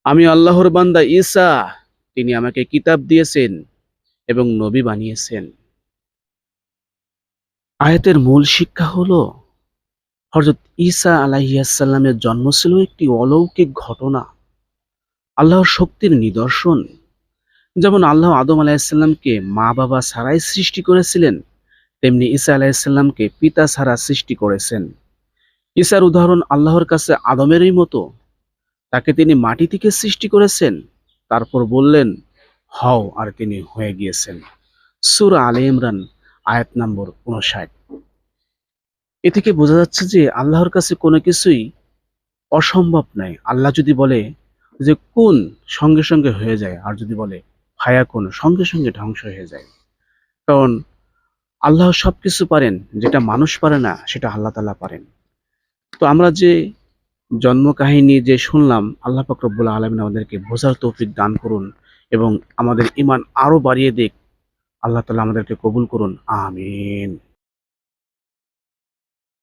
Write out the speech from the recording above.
আমি আল্লাহর বান্দা ঈসা, তিনি আমাকে কিতাব দিয়েছেন এবং নবী বানিয়েছেন। আয়াতের মূল শিক্ষা হলো হযরত ঈসা আলাইহিস সালামের জন্ম ছিল একটি অলৌকিক ঘটনা, আল্লাহর শক্তির নিদর্শন। যেমন আল্লাহ আদম আলাইহিস সালামকে মা-বাবা ছাড়াই সৃষ্টি করেছিলেন, তেমনি ঈসা আলাইহিস সালামকে পিতা ছাড়া সৃষ্টি করেছেন। ঈসার উদাহরণ আল্লাহর কাছে আদমেরই মতো। তাকে তিনি মাটি থেকে সৃষ্টি করেছেন, তারপর বললেন হও, আর তিনি হয়ে গিয়েছেন। সূরা আলে ইমরান আয়াত নম্বর ৫৯। এ থেকে বোঝা যাচ্ছে যে আল্লাহর কাছে কোনো কিছুই অসম্ভব নয়। আল্লাহ যদি বলে যে কুন, সঙ্গে সঙ্গে হয়ে যায়, আর যদি বলে ফায়াকুন, সঙ্গে সঙ্গে ধ্বংস হয়ে যায়। কারণ আল্লাহ সবকিছু পারেন, যেটা মানুষ পারে না সেটা আল্লাহ তাআলা পারেন। তো আমরা যে জন্ম কাহিনী যে শুনলাম, আল্লাহ পাক রব্বুল আলামিন আমাদেরকে বোঝার তৌফিক দান করুন এবং আমাদের ঈমান আরো বাড়িয়ে দিক। আল্লাহ তাআলা আমাদেরকে কবুল করুন। আমিন।